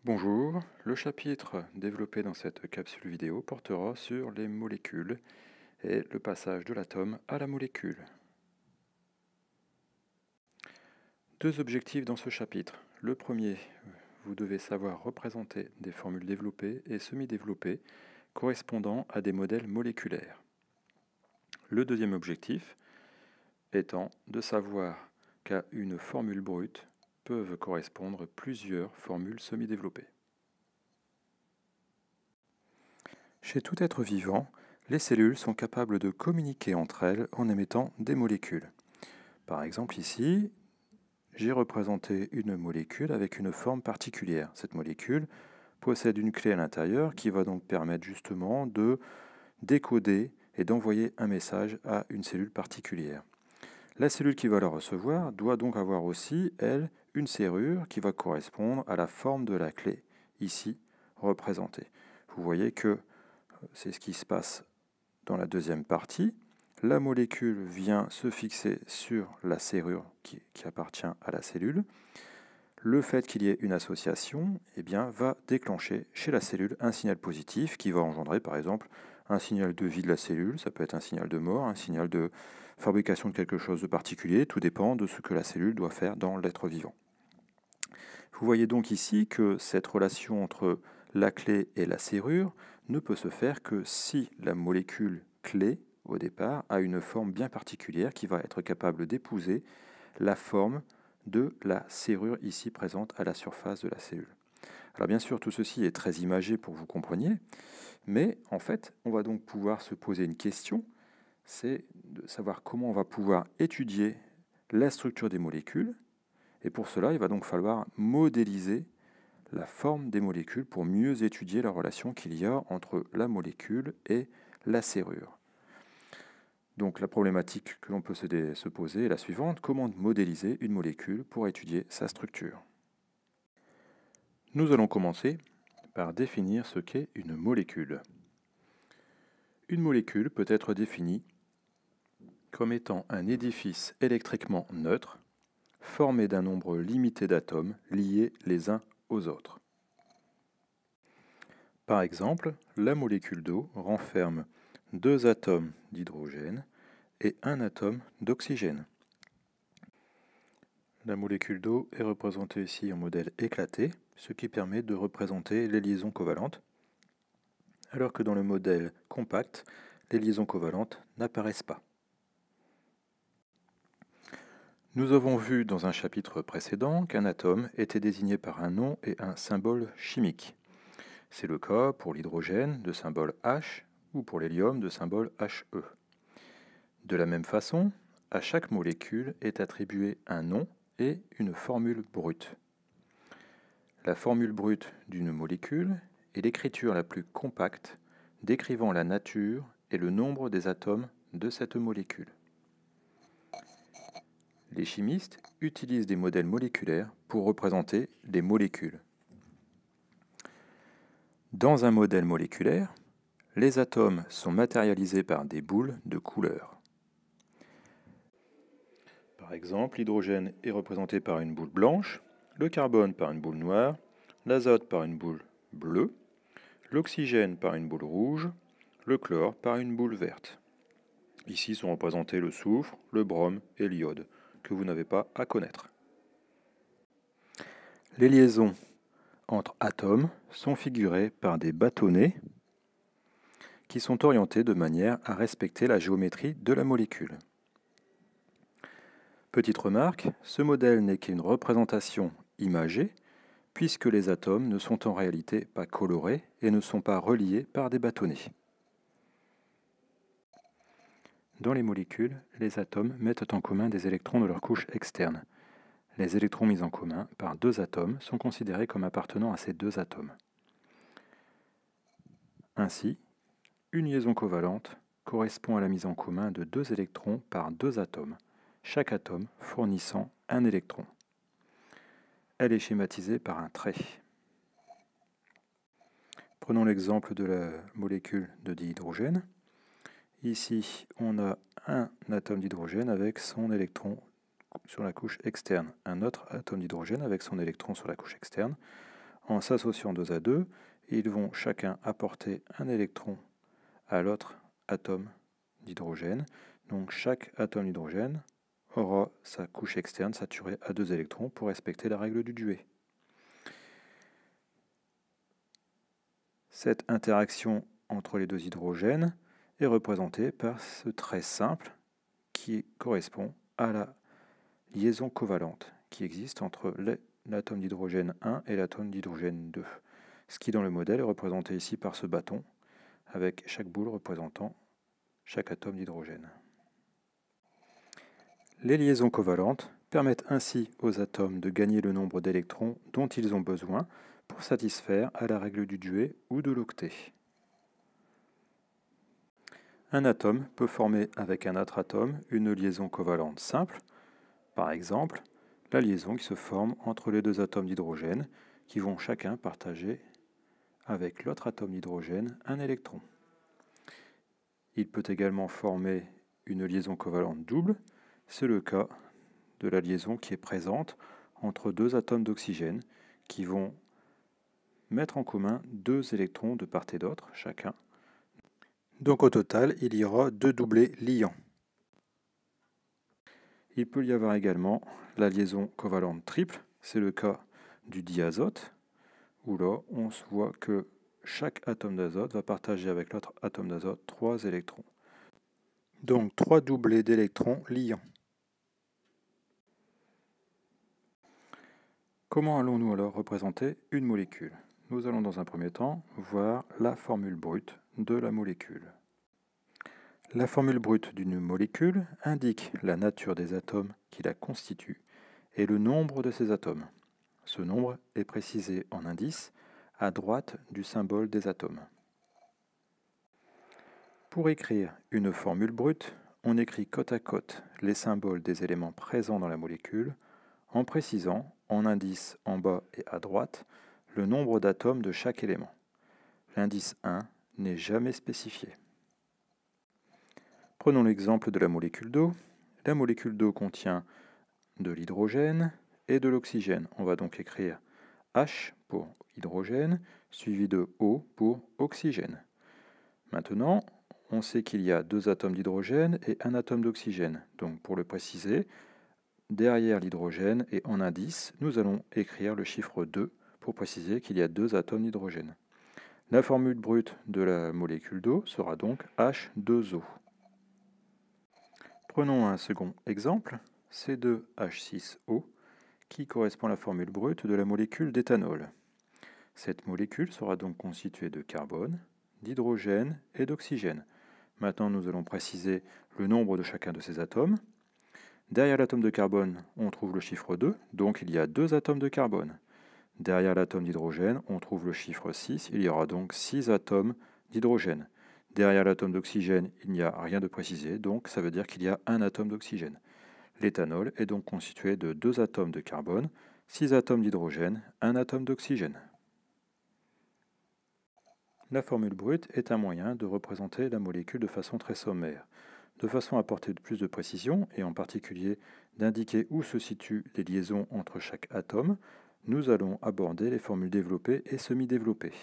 Bonjour, le chapitre développé dans cette capsule vidéo portera sur les molécules et le passage de l'atome à la molécule. Deux objectifs dans ce chapitre. Le premier, vous devez savoir représenter des formules développées et semi-développées correspondant à des modèles moléculaires. Le deuxième objectif étant de savoir qu'à une formule brute peuvent correspondre plusieurs formules semi-développées. Chez tout être vivant, les cellules sont capables de communiquer entre elles en émettant des molécules. Par exemple ici, j'ai représenté une molécule avec une forme particulière. Cette molécule possède une clé à l'intérieur qui va donc permettre justement de décoder et d'envoyer un message à une cellule particulière. La cellule qui va la recevoir doit donc avoir aussi, elle, une serrure qui va correspondre à la forme de la clé, ici représentée. Vous voyez que c'est ce qui se passe dans la deuxième partie. La molécule vient se fixer sur la serrure qui appartient à la cellule. Le fait qu'il y ait une association va déclencher chez la cellule un signal positif qui va engendrer par exemple un signal de vie de la cellule, ça peut être un signal de mort, un signal de fabrication de quelque chose de particulier, tout dépend de ce que la cellule doit faire dans l'être vivant. Vous voyez donc ici que cette relation entre la clé et la serrure ne peut se faire que si la molécule clé, au départ, a une forme bien particulière qui va être capable d'épouser la forme de la serrure ici présente à la surface de la cellule. Alors bien sûr, tout ceci est très imagé pour que vous compreniez, mais en fait, on va donc pouvoir se poser une question, c'est de savoir comment on va pouvoir étudier la structure des molécules, et pour cela, il va donc falloir modéliser la forme des molécules pour mieux étudier la relation qu'il y a entre la molécule et la serrure. Donc la problématique que l'on peut se poser est la suivante: comment modéliser une molécule pour étudier sa structure? Nous allons commencer par définir ce qu'est une molécule. Une molécule peut être définie comme étant un édifice électriquement neutre, formé d'un nombre limité d'atomes liés les uns aux autres. Par exemple, la molécule d'eau renferme 2 atomes d'hydrogène et un atome d'oxygène. La molécule d'eau est représentée ici en modèle éclaté, ce qui permet de représenter les liaisons covalentes, alors que dans le modèle compact, les liaisons covalentes n'apparaissent pas. Nous avons vu dans un chapitre précédent qu'un atome était désigné par un nom et un symbole chimique. C'est le cas pour l'hydrogène de symbole H ou pour l'hélium de symbole He. De la même façon, à chaque molécule est attribué un nom et une formule brute. La formule brute d'une molécule est l'écriture la plus compacte décrivant la nature et le nombre des atomes de cette molécule. Les chimistes utilisent des modèles moléculaires pour représenter les molécules. Dans un modèle moléculaire, les atomes sont matérialisés par des boules de couleur. Par exemple, l'hydrogène est représenté par une boule blanche, le carbone par une boule noire, l'azote par une boule bleue, l'oxygène par une boule rouge, le chlore par une boule verte. Ici sont représentés le soufre, le brome et l'iode, que vous n'avez pas à connaître. Les liaisons entre atomes sont figurées par des bâtonnets qui sont orientés de manière à respecter la géométrie de la molécule. Petite remarque, ce modèle n'est qu'une représentation imagée, puisque les atomes ne sont en réalité pas colorés et ne sont pas reliés par des bâtonnets. Dans les molécules, les atomes mettent en commun des électrons de leur couche externe. Les électrons mis en commun par 2 atomes sont considérés comme appartenant à ces 2 atomes. Ainsi, une liaison covalente correspond à la mise en commun de 2 électrons par 2 atomes, chaque atome fournissant un électron. Elle est schématisée par un trait. Prenons l'exemple de la molécule de dihydrogène. Ici, on a un atome d'hydrogène avec son électron sur la couche externe, un autre atome d'hydrogène avec son électron sur la couche externe. En s'associant 2 à 2, ils vont chacun apporter un électron à l'autre atome d'hydrogène. Donc chaque atome d'hydrogène aura sa couche externe saturée à 2 électrons pour respecter la règle du Dewey. Cette interaction entre les deux hydrogènes est représentée par ce trait simple qui correspond à la liaison covalente qui existe entre l'atome d'hydrogène 1 et l'atome d'hydrogène 2, ce qui dans le modèle est représenté ici par ce bâton, avec chaque boule représentant chaque atome d'hydrogène. Les liaisons covalentes permettent ainsi aux atomes de gagner le nombre d'électrons dont ils ont besoin pour satisfaire à la règle du Dewey ou de l'octet. Un atome peut former avec un autre atome une liaison covalente simple, par exemple la liaison qui se forme entre les deux atomes d'hydrogène qui vont chacun partager avec l'autre atome d'hydrogène un électron. Il peut également former une liaison covalente double, c'est le cas de la liaison qui est présente entre deux atomes d'oxygène qui vont mettre en commun 2 électrons de part et d'autre chacun. Donc au total, il y aura 2 doublés liants. Il peut y avoir également la liaison covalente triple, c'est le cas du diazote, où là on se voit que chaque atome d'azote va partager avec l'autre atome d'azote 3 électrons. Donc 3 doublés d'électrons liants. Comment allons-nous alors représenter une molécule? Nous allons dans un premier temps voir la formule brute de la molécule. La formule brute d'une molécule indique la nature des atomes qui la constituent et le nombre de ces atomes. Ce nombre est précisé en indice à droite du symbole des atomes. Pour écrire une formule brute, on écrit côte à côte les symboles des éléments présents dans la molécule en précisant en indice en bas et à droite le nombre d'atomes de chaque élément. L'indice 1 n'est jamais spécifié. Prenons l'exemple de la molécule d'eau. La molécule d'eau contient de l'hydrogène et de l'oxygène. On va donc écrire H pour hydrogène, suivi de O pour oxygène. Maintenant, on sait qu'il y a 2 atomes d'hydrogène et un atome d'oxygène. Donc pour le préciser, derrière l'hydrogène et en indice, nous allons écrire le chiffre 2 pour préciser qu'il y a 2 atomes d'hydrogène. La formule brute de la molécule d'eau sera donc H2O. Prenons un second exemple, C2H6O, qui correspond à la formule brute de la molécule d'éthanol. Cette molécule sera donc constituée de carbone, d'hydrogène et d'oxygène. Maintenant, nous allons préciser le nombre de chacun de ces atomes. Derrière l'atome de carbone, on trouve le chiffre 2, donc il y a 2 atomes de carbone. Derrière l'atome d'hydrogène, on trouve le chiffre 6, il y aura donc 6 atomes d'hydrogène. Derrière l'atome d'oxygène, il n'y a rien de précisé, donc ça veut dire qu'il y a un atome d'oxygène. L'éthanol est donc constitué de 2 atomes de carbone, 6 atomes d'hydrogène, 1 atome d'oxygène. La formule brute est un moyen de représenter la molécule de façon très sommaire, de façon à apporter plus de précision et en particulier d'indiquer où se situent les liaisons entre chaque atome. Nous allons aborder les formules développées et semi-développées.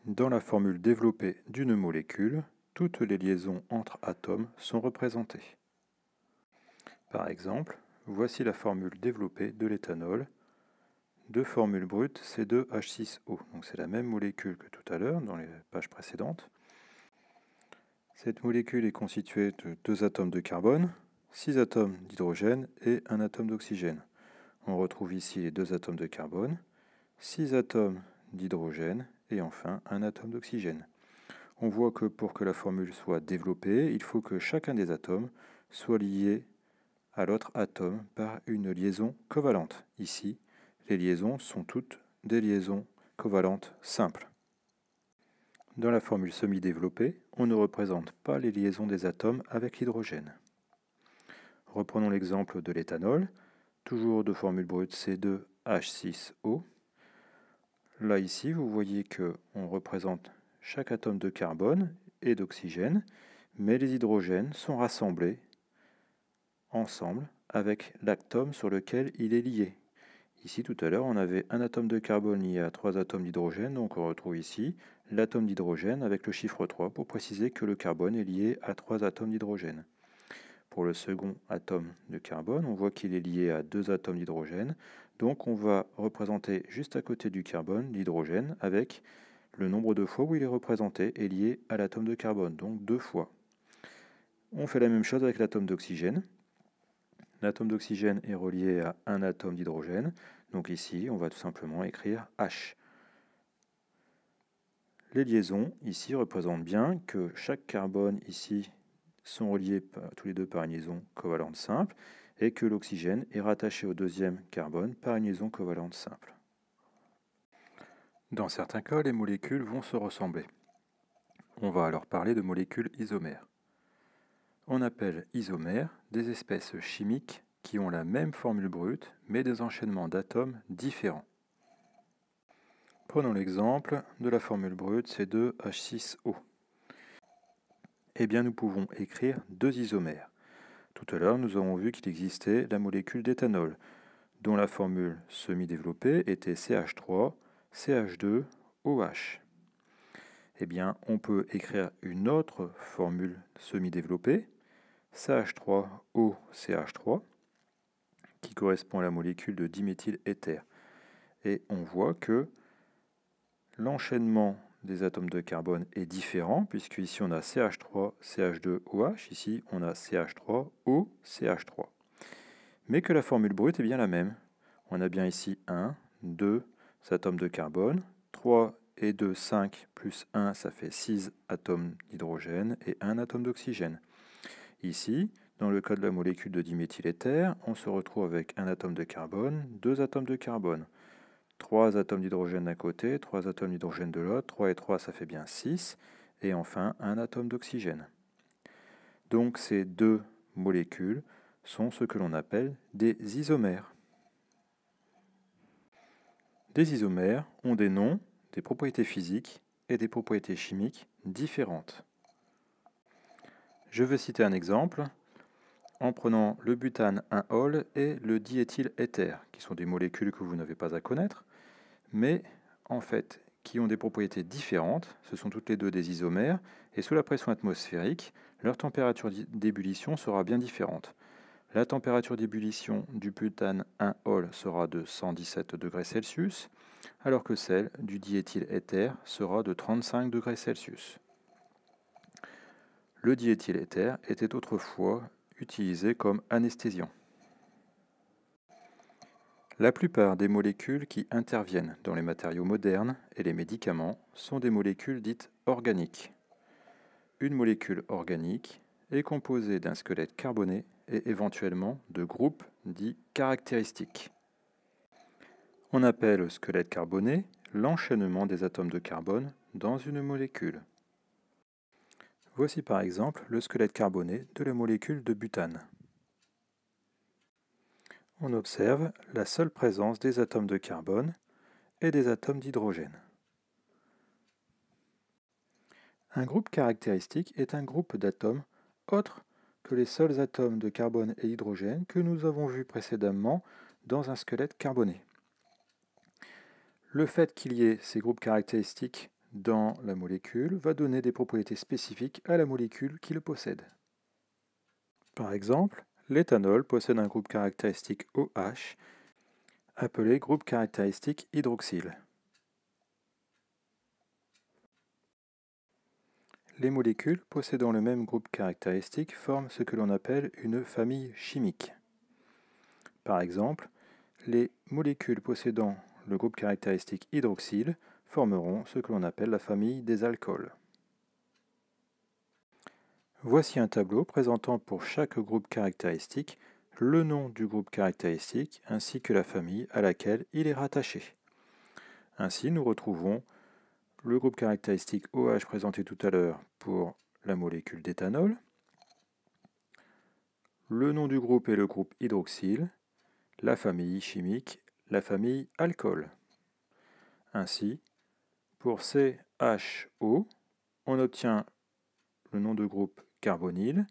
Dans la formule développée d'une molécule, toutes les liaisons entre atomes sont représentées. Par exemple, voici la formule développée de l'éthanol. De formule brute C2H6O. Donc c'est la même molécule que tout à l'heure dans les pages précédentes. Cette molécule est constituée de 2 atomes de carbone, 6 atomes d'hydrogène et 1 atome d'oxygène. On retrouve ici les 2 atomes de carbone, 6 atomes d'hydrogène et enfin un atome d'oxygène. On voit que pour que la formule soit développée, il faut que chacun des atomes soit lié à l'autre atome par une liaison covalente. Ici, les liaisons sont toutes des liaisons covalentes simples. Dans la formule semi-développée, on ne représente pas les liaisons des atomes avec l'hydrogène. Reprenons l'exemple de l'éthanol, toujours de formule brute C2H6O. Là, ici, vous voyez qu'on représente chaque atome de carbone et d'oxygène, mais les hydrogènes sont rassemblés ensemble avec l'atome sur lequel il est lié. Ici, tout à l'heure, on avait un atome de carbone lié à 3 atomes d'hydrogène, donc on retrouve ici l'atome d'hydrogène avec le chiffre 3 pour préciser que le carbone est lié à 3 atomes d'hydrogène. Pour le second atome de carbone, on voit qu'il est lié à 2 atomes d'hydrogène, donc on va représenter juste à côté du carbone l'hydrogène avec le nombre de fois où il est représenté et lié à l'atome de carbone, donc 2 fois. On fait la même chose avec l'atome d'oxygène. L'atome d'oxygène est relié à un atome d'hydrogène, donc ici on va tout simplement écrire H. Les liaisons ici représentent bien que chaque carbone ici sont reliés tous les deux par une liaison covalente simple et que l'oxygène est rattaché au deuxième carbone par une liaison covalente simple. Dans certains cas, les molécules vont se ressembler. On va alors parler de molécules isomères. On appelle isomères des espèces chimiques qui ont la même formule brute mais des enchaînements d'atomes différents. Prenons l'exemple de la formule brute C2H6O. Eh bien, nous pouvons écrire deux isomères. Tout à l'heure, nous avons vu qu'il existait la molécule d'éthanol, dont la formule semi-développée était CH3, CH2, OH. Eh bien, on peut écrire une autre formule semi-développée, CH3O, CH3, qui correspond à la molécule de diméthyléther. Et on voit que l'enchaînement des atomes de carbone est différent, puisque ici on a CH3, CH2, OH, ici on a CH3, O, CH3. Mais que la formule brute est bien la même. On a bien ici 1, 2 atomes de carbone, 3 et 2, 5, plus 1, ça fait 6 atomes d'hydrogène et 1 atome d'oxygène. Ici, dans le cas de la molécule de diméthyléther, on se retrouve avec un atome de carbone, 2 atomes de carbone. 3 atomes d'hydrogène d'un côté, 3 atomes d'hydrogène de l'autre, 3 et 3 ça fait bien 6, et enfin un atome d'oxygène. Donc ces deux molécules sont ce que l'on appelle des isomères. Des isomères ont des noms, des propriétés physiques et des propriétés chimiques différentes. Je vais citer un exemple en prenant le butane 1-ol et le diéthyléther, qui sont des molécules que vous n'avez pas à connaître, mais en fait qui ont des propriétés différentes. Ce sont toutes les deux des isomères, et sous la pression atmosphérique, leur température d'ébullition sera bien différente. La température d'ébullition du butane 1-ol sera de 117 degrés Celsius, alors que celle du diéthyléther sera de 35 degrés Celsius. Le diéthyléther était autrefois utilisé comme anesthésiant. La plupart des molécules qui interviennent dans les matériaux modernes et les médicaments sont des molécules dites organiques. Une molécule organique est composée d'un squelette carboné et éventuellement de groupes dits caractéristiques. On appelle le squelette carboné l'enchaînement des atomes de carbone dans une molécule. Voici par exemple le squelette carboné de la molécule de butane. On observe la seule présence des atomes de carbone et des atomes d'hydrogène. Un groupe caractéristique est un groupe d'atomes autres que les seuls atomes de carbone et d'hydrogène que nous avons vus précédemment dans un squelette carboné. Le fait qu'il y ait ces groupes caractéristiques dans la molécule va donner des propriétés spécifiques à la molécule qui le possède. Par exemple, l'éthanol possède un groupe caractéristique OH appelé groupe caractéristique hydroxyle. Les molécules possédant le même groupe caractéristique forment ce que l'on appelle une famille chimique. Par exemple, les molécules possédant le groupe caractéristique hydroxyle formeront ce que l'on appelle la famille des alcools. Voici un tableau présentant pour chaque groupe caractéristique le nom du groupe caractéristique ainsi que la famille à laquelle il est rattaché. Ainsi, nous retrouvons le groupe caractéristique OH présenté tout à l'heure pour la molécule d'éthanol. Le nom du groupe est le groupe hydroxyle, la famille chimique, la famille alcool. Ainsi, pour CHO, on obtient le nom de groupe carbonyle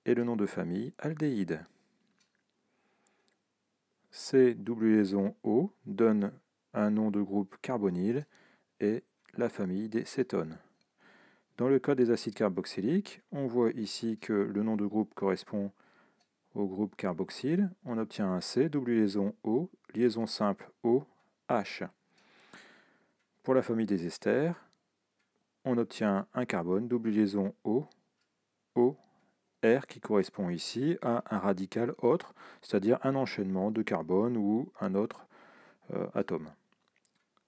et le nom de famille aldéhyde. C double liaison O donne un nom de groupe carbonyle et la famille des cétones. Dans le cas des acides carboxyliques, on voit ici que le nom de groupe correspond au groupe carboxyle. On obtient un C double liaison O, liaison simple O, H. Pour la famille des esters, on obtient un carbone double liaison O, O, R qui correspond ici à un radical autre, c'est-à-dire un enchaînement de carbone ou un autre atome.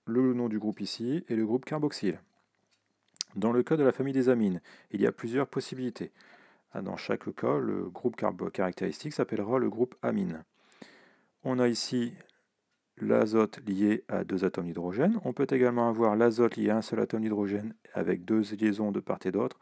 Le nom du groupe ici est le groupe carboxyle. Dans le cas de la famille des amines, il y a plusieurs possibilités. Dans chaque cas, le groupe caractéristique s'appellera le groupe amine. On a ici l'azote lié à deux atomes d'hydrogène. On peut également avoir l'azote lié à un seul atome d'hydrogène avec deux liaisons de part et d'autre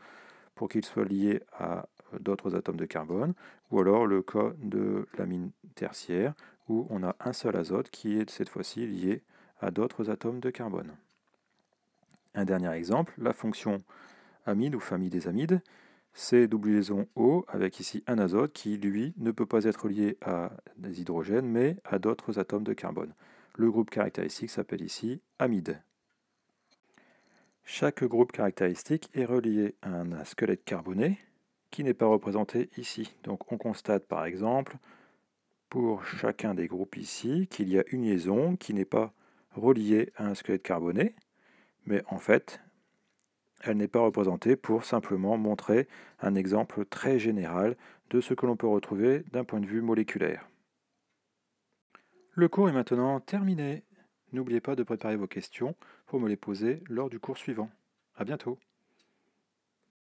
pour qu'il soit lié à d'autres atomes de carbone, ou alors le cas de l'amine tertiaire où on a un seul azote qui est cette fois-ci lié à d'autres atomes de carbone. Un dernier exemple, la fonction amide ou famille des amides, c'est double liaison O avec ici un azote qui, lui, ne peut pas être lié à des hydrogènes mais à d'autres atomes de carbone. Le groupe caractéristique s'appelle ici amide. Chaque groupe caractéristique est relié à un squelette carboné qui n'est pas représenté ici. Donc on constate par exemple pour chacun des groupes ici qu'il y a une liaison qui n'est pas reliée à un squelette carboné, mais en fait elle n'est pas représentée pour simplement montrer un exemple très général de ce que l'on peut retrouver d'un point de vue moléculaire. Le cours est maintenant terminé. N'oubliez pas de préparer vos questions pour me les poser lors du cours suivant. À bientôt.